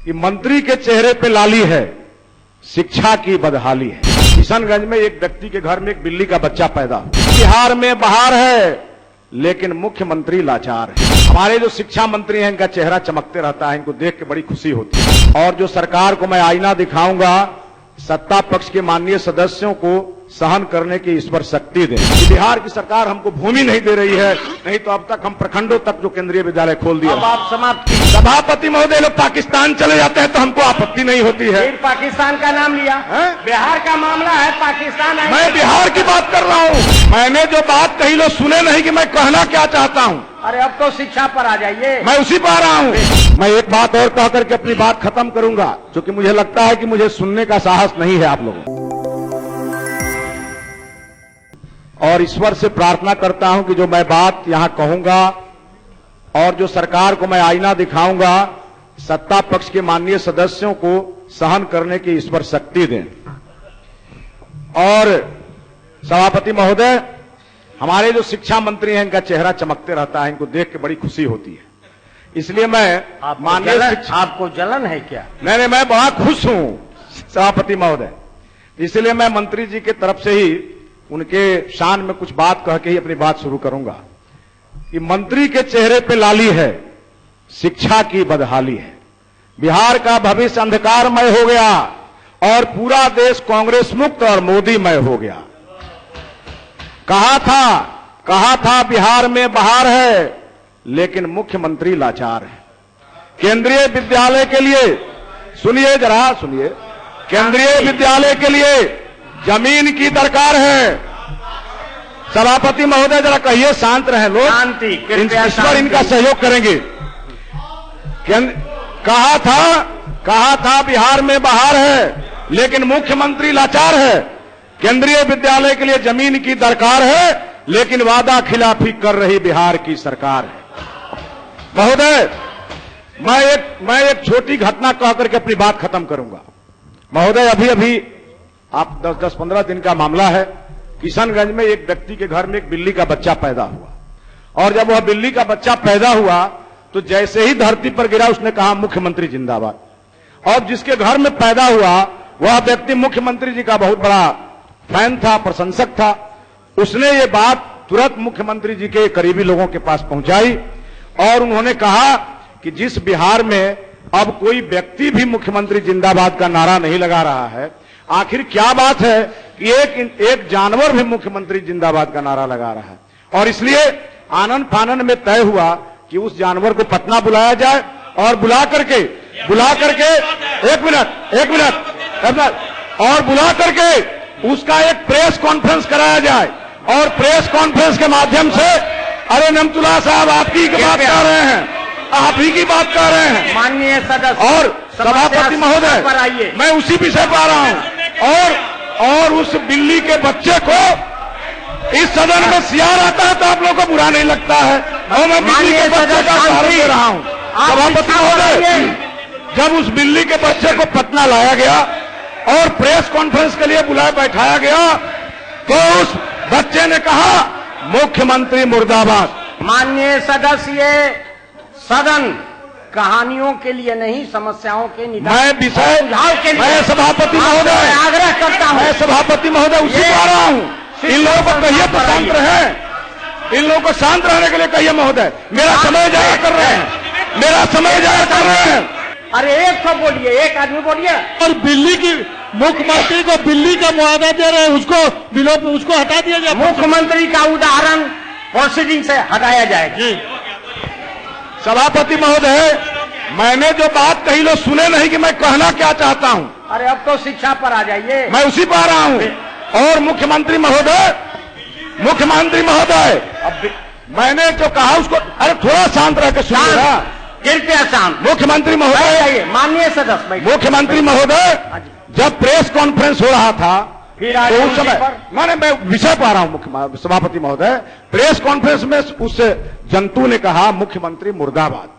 कि मंत्री के चेहरे पे लाली है, शिक्षा की बदहाली है। किशनगंज में एक व्यक्ति के घर में एक बिल्ली का बच्चा पैदा हुआ। बिहार में बहार है लेकिन मुख्यमंत्री लाचार है। हमारे जो शिक्षा मंत्री हैं इनका चेहरा चमकते रहता है, इनको देख के बड़ी खुशी होती है। और जो सरकार को मैं आईना दिखाऊंगा, सत्ता पक्ष के माननीय सदस्यों को सहन करने की ईश्वर शक्ति दे। बिहार की सरकार हमको भूमि नहीं दे रही है, नहीं तो अब तक हम प्रखंडों तक जो केंद्रीय विद्यालय खोल दिया। आप समाप्त। सभापति महोदय लोग पाकिस्तान चले जाते हैं तो हमको आपत्ति नहीं होती है। फिर पाकिस्तान का नाम लिया है? बिहार का मामला है, पाकिस्तान है। मैं बिहार की बात कर रहा हूँ। मैंने जो बात कही लोग सुने नहीं कि मैं कहना क्या चाहता हूँ। अरे अब तो शिक्षा पर आ जाइए। मैं उसी पर आ रहा हूँ। मैं एक बात और कह करके अपनी बात खत्म करूंगा, क्योंकि मुझे लगता है कि मुझे सुनने का साहस नहीं है आप लोगों को। और ईश्वर से प्रार्थना करता हूं कि जो मैं बात यहां कहूंगा और जो सरकार को मैं आईना दिखाऊंगा, सत्ता पक्ष के माननीय सदस्यों को सहन करने की ईश्वर शक्ति दें। और सभापति महोदय, हमारे जो शिक्षा मंत्री हैं इनका चेहरा चमकते रहता है, इनको देख के बड़ी खुशी होती है। इसलिए मैं माननीय आपको जलन है क्या? नहीं, मैं बड़ा खुश हूं सभापति महोदय। इसलिए मैं मंत्री जी की तरफ से ही उनके शान में कुछ बात कह के ही अपनी बात शुरू करूंगा कि मंत्री के चेहरे पे लाली है, शिक्षा की बदहाली है। बिहार का भविष्य अंधकारमय हो गया और पूरा देश कांग्रेस मुक्त और मोदीमय हो गया। कहा था बिहार में बहार है लेकिन मुख्यमंत्री लाचार है। केंद्रीय विद्यालय के लिए सुनिए, जरा सुनिए, केंद्रीय विद्यालय के लिए जमीन की दरकार है। सभापति महोदय जरा कहिए, शांत रहे लोग, शांति, ईश्वर इनका सहयोग करेंगे। कहा था बिहार में बहार है लेकिन मुख्यमंत्री लाचार है। केंद्रीय विद्यालय के लिए जमीन की दरकार है लेकिन वादा खिलाफी कर रही बिहार की सरकार है। महोदय, मैं एक छोटी घटना कह करके अपनी बात खत्म करूंगा। महोदय, अभी आप 10-15 दिन का मामला है। किशनगंज में एक व्यक्ति के घर में एक बिल्ली का बच्चा पैदा हुआ और जब वह बिल्ली का बच्चा पैदा हुआ तो जैसे ही धरती पर गिरा उसने कहा मुख्यमंत्री जिंदाबाद। और जिसके घर में पैदा हुआ वह व्यक्ति मुख्यमंत्री जी का बहुत बड़ा फैन था, प्रशंसक था। उसने ये बात तुरंत मुख्यमंत्री जी के करीबी लोगों के पास पहुंचाई और उन्होंने कहा कि जिस बिहार में अब कोई व्यक्ति भी मुख्यमंत्री जिंदाबाद का नारा नहीं लगा रहा है, आखिर क्या बात है कि एक जानवर भी मुख्यमंत्री जिंदाबाद का नारा लगा रहा है। और इसलिए आनन फानन में तय हुआ कि उस जानवर को पटना बुलाया जाए और बुला करके एक मिनट और बुला करके उसका एक प्रेस कॉन्फ्रेंस कराया जाए। और प्रेस कॉन्फ्रेंस के माध्यम से, अरे नमतुल्लाह साहब आप ही की बात कर रहे हैं, आप ही की बात कर रहे हैं माननीय सदस्य। और सभापति महोदय, मैं उसी विषय पर आ रहा हूं। और उस बिल्ली के बच्चे को इस सदन में सियार आता है तो आप लोगों को बुरा नहीं लगता है, और मैं बिल्ली के बच्चे का उदाहरण दे रहा हूं। सभापति महोदय, जब उस बिल्ली के बच्चे को पटना लाया गया और प्रेस कॉन्फ्रेंस के लिए बुलाया बैठाया गया तो उस बच्चे ने कहा मुख्यमंत्री मुर्दाबाद। माननीय सदस्य, ये सदन कहानियों के लिए नहीं, समस्याओं के मैं विषय सुझाव के लिए, मैं सभापति महोदय आग्रह करता हूं। मैं सभापति महोदय उसी को आ रहा हूं। इन लोगों को कहिए तो शांत रहे, इन लोगों को शांत रहने के लिए कहिए महोदय। मेरा समय जाया कर रहे हैं, मेरा समय जाया कर रहे हैं। अरे एक तो बोलिए, एक आदमी बोलिए। और बिल्ली की मुख्यमंत्री को बिल्ली का मुआवजा दे रहे हैं, उसको हटा दिया जाए। मुख्यमंत्री का उदाहरण प्रोसीडिंग से हटाया जाए। सभापति महोदय, मैंने जो बात कही लोग सुने नहीं कि मैं कहना क्या चाहता हूं। अरे अब तो शिक्षा पर आ जाइए। मैं उसी पर आ रहा हूं। और मुख्यमंत्री महोदय, मैंने जो कहा उसको, अरे थोड़ा शांत रह के सुनिएगा, कृपया शांत। मुख्यमंत्री महोदय, माननीय सदस्य, मुख्यमंत्री महोदय, जब प्रेस कॉन्फ्रेंस हो रहा था फिर तो उस समय मैं विषय पर आ रहा हूं। सभापति महोदय, प्रेस कॉन्फ्रेंस में उस जंतु ने कहा मुख्यमंत्री मुर्दाबाद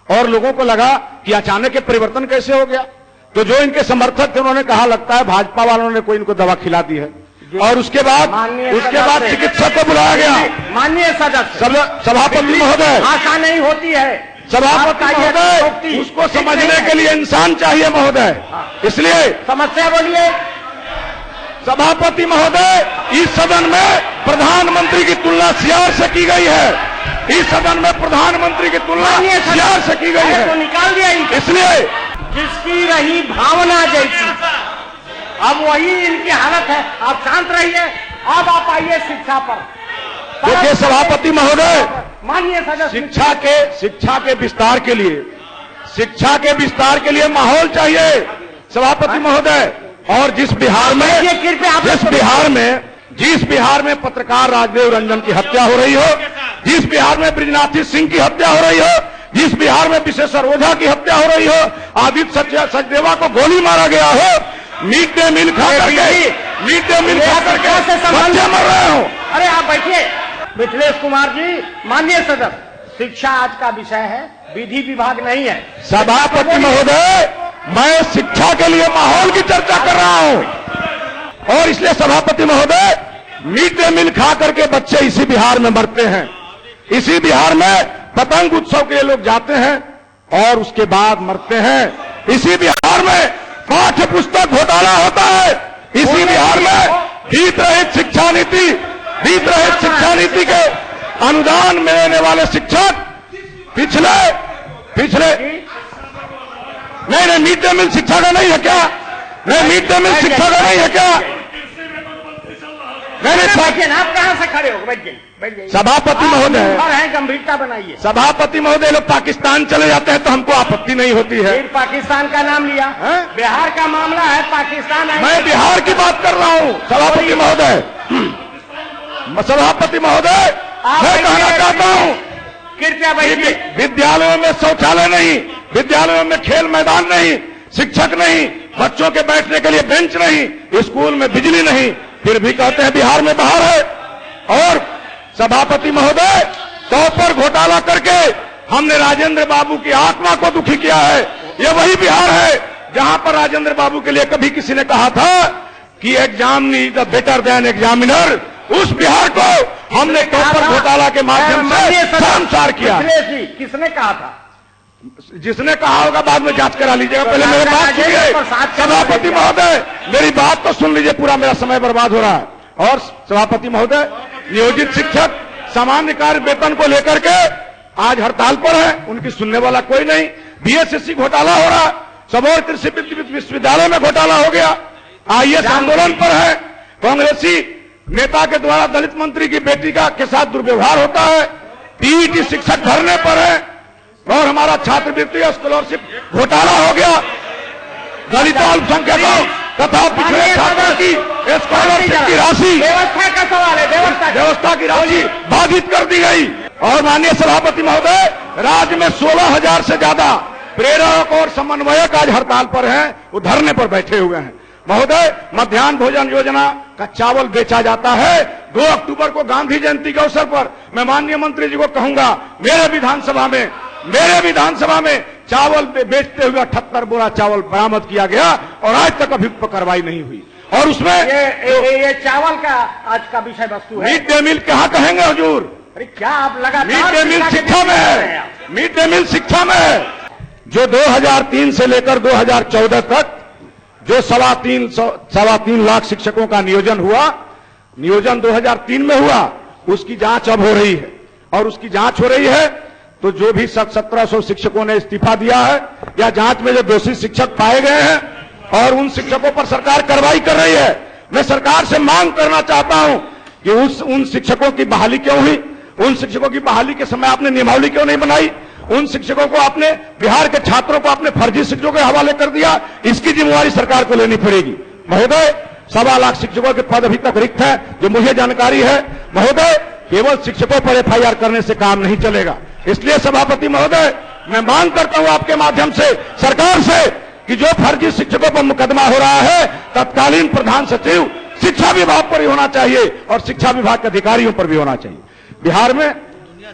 और लोगों को लगा कि अचानक ये परिवर्तन कैसे हो गया। तो जो इनके समर्थक थे उन्होंने कहा लगता है भाजपा वालों ने कोई इनको दवा खिला दी है। और उसके बाद चिकित्सक को बुलाया गया। माननीय सदस्य, सभापति महोदय, आशा नहीं होती है। सभापति महोदय, उसको समझने के लिए इंसान चाहिए महोदय, इसलिए समस्या बोलिए। सभापति महोदय, इस सदन में प्रधानमंत्री की तुलना सीआर से की गई है। इस सदन में प्रधानमंत्री की तुलना सीआर से की गई तो है, निकाल दिया इनको। इसलिए जिसकी रही भावना जैसी, अब वही इनकी हालत है। आप शांत रहिए। अब आप आइए शिक्षा पर। देखिए सभापति महोदय, माननीय सदस्य, शिक्षा के विस्तार के लिए माहौल चाहिए सभापति महोदय। और जिस बिहार में पत्रकार राजदेव रंजन की हत्या हो रही हो, जिस बिहार में ब्रिजनाथ सिंह की हत्या हो रही हो, जिस बिहार में विशेश्वर ओझा की हत्या हो रही हो, आदित्य सचदेवा को गोली मारा गया हो, मिड डे मील खा करके बच्चे मर रहे हो। अरे आप बैठिए। मिथिलेश कुमार जी, माननीय सदस्य, शिक्षा आज का विषय है, विधि विभाग नहीं है। सभापति महोदय, मैं शिक्षा के लिए माहौल की चर्चा कर रहा हूं, और इसलिए सभापति महोदय, मिड डे मील खा करके बच्चे इसी बिहार में मरते हैं। इसी बिहार में पतंग उत्सव के लिए लोग जाते हैं और उसके बाद मरते हैं। इसी बिहार में पाठ्य पुस्तक घोटाला होता है। इसी बिहार में हीत रहित शिक्षा नीति के अनुदान मिलने वाले शिक्षक पिछले नहीं, मिड डे मील शिक्षा का नहीं है क्या? नहीं, मिड डे मील शिक्षा का नहीं है क्या? नहीं, आप कहां से खड़े हो? बैठ जाइए। सभापति महोदय है, गंभीरता बनाइए। सभापति महोदय, लोग पाकिस्तान चले जाते हैं तो हमको आपत्ति नहीं होती है। फिर पाकिस्तान का नाम लिया। बिहार का मामला है, पाकिस्तान है। मैं बिहार की बात कर रहा हूं सभापति महोदय। सभापति महोदय, मैं कहना चाहता हूं, कृपया बैठिए। विद्यालयों में शौचालय नहीं, विद्यालयों में खेल मैदान नहीं, शिक्षक नहीं, बच्चों के बैठने के लिए बेंच नहीं, स्कूल में बिजली नहीं, फिर भी कहते हैं बिहार में बाहर है। और सभापति महोदय, तौर पर घोटाला करके हमने राजेंद्र बाबू की आत्मा को दुखी किया है। ये वही बिहार है जहां पर राजेंद्र बाबू के लिए कभी किसी ने कहा था कि exam is better than examiner. उस बिहार को हमने तौर पर घोटाला के माध्यम से शर्मसार किया। किसने कहा था? जिसने कहा होगा बाद में जांच करा लीजिएगा, पहले मेरी बात सुनिए। सभापति महोदय, मेरी बात तो सुन लीजिए, पूरा मेरा समय बर्बाद हो रहा है। और सभापति महोदय, नियोजित शिक्षक सामान्य कार्य वेतन को लेकर के आज हड़ताल पर है, उनकी सुनने वाला कोई नहीं। बीएसएससी घोटाला हो रहा है, सबौर कृषि विश्वविद्यालय में घोटाला हो गया, आईएएस आंदोलन पर है, कांग्रेसी नेता के द्वारा दलित मंत्री की बेटी के साथ दुर्व्यवहार होता है, टीईटी शिक्षक धरने पर है, और हमारा छात्रवृत्ति और स्कॉलरशिप घोटाला हो गया। दलितों अल्पसंख्यकों तथा पिछड़े छात्रों की स्कॉलरशिप की राशि, व्यवस्था का सवाल है, व्यवस्था की राशि बाधित कर दी गई। और माननीय सभापति महोदय, राज्य में 16,000 से ज्यादा प्रेरक और समन्वयक आज हड़ताल पर हैं, वो धरने पर बैठे हुए हैं। महोदय, मध्याह्न भोजन योजना का चावल बेचा जाता है। 2 अक्टूबर को गांधी जयंती के अवसर पर मैं माननीय मंत्री जी को कहूंगा, मेरे विधानसभा में चावल बेचते हुए 78 बोरा चावल बरामद किया गया और आज तक अभी कार्रवाई नहीं हुई। और उसमें ये चावल का आज का विषय वस्तु है। मिड डे मील कहाँ कहेंगे हुजूर? अरे क्या आप लगातार मिड डे मील शिक्षा में है, मिड डे मील शिक्षा में है। जो 2003 से लेकर 2014 तक जो 3.25 लाख शिक्षकों का नियोजन हुआ, नियोजन 2003 में हुआ, उसकी जांच अब हो रही है। और उसकी जांच हो रही है तो जो भी 1700 शिक्षकों ने इस्तीफा दिया है या जांच में जो दोषी शिक्षक पाए गए हैं और उन शिक्षकों पर सरकार कार्रवाई कर रही है, मैं सरकार से मांग करना चाहता हूं कि उन शिक्षकों की बहाली क्यों हुई, उन शिक्षकों की बहाली के समय आपने नियमावली क्यों नहीं बनाई, उन शिक्षकों को आपने, बिहार के छात्रों को आपने फर्जी शिक्षकों के हवाले कर दिया, इसकी जिम्मेवारी सरकार को लेनी पड़ेगी। महोदय, 1.25 लाख शिक्षकों के पद अभी तक रिक्त है, जो मुझे जानकारी है। महोदय, केवल शिक्षकों पर एफआईआर करने से काम नहीं चलेगा। इसलिए सभापति महोदय, मैं मांग करता हूं आपके माध्यम से सरकार से कि जो फर्जी शिक्षकों पर मुकदमा हो रहा है, तत्कालीन प्रधान सचिव शिक्षा विभाग पर ही होना चाहिए और शिक्षा विभाग के अधिकारियों पर भी होना चाहिए। बिहार में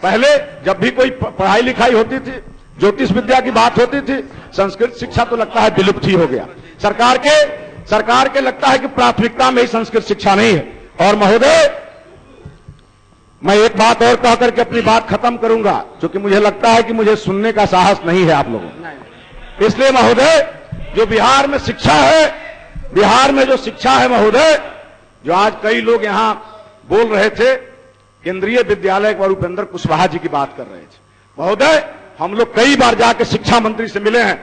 पहले जब भी कोई पढ़ाई लिखाई होती थी, ज्योतिष विद्या की बात होती थी, संस्कृत शिक्षा तो लगता है विलुप्त ही हो गया। सरकार के लगता है कि प्राथमिकता में ही संस्कृत शिक्षा नहीं है। और महोदय, मैं एक बात और कह करके अपनी बात खत्म करूंगा, क्योंकि मुझे लगता है कि मुझे सुनने का साहस नहीं है आप लोगों को। इसलिए महोदय, जो बिहार में शिक्षा है, बिहार में जो शिक्षा है महोदय, जो आज कई लोग यहां बोल रहे थे, केंद्रीय विद्यालय पर उपेंद्र कुशवाहा जी की बात कर रहे थे। महोदय, हम लोग कई बार जाकर शिक्षा मंत्री से मिले हैं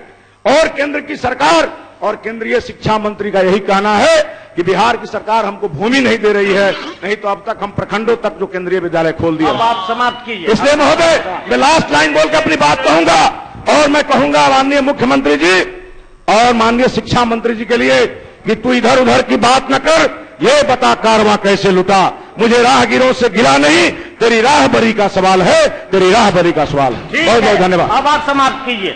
और केंद्र की सरकार और केंद्रीय शिक्षा मंत्री का यही कहना है कि बिहार की सरकार हमको भूमि नहीं दे रही है, नहीं तो अब तक हम प्रखंडों तक जो केंद्रीय विद्यालय खोल दिया। अब आप समाप्त कीजिए। इसलिए महोदय, मैं लास्ट लाइन बोल के अपनी बात कहूंगा और मैं कहूंगा माननीय मुख्यमंत्री जी और माननीय शिक्षा मंत्री जी के लिए कि तू इधर उधर की बात न कर, ये बता कारवां कैसे लुटा। मुझे राहगीरों से गिला नहीं, तेरी राहबरी का सवाल है, तेरी राहबरी का सवाल है। बहुत बहुत धन्यवाद। अब आप समाप्त कीजिए।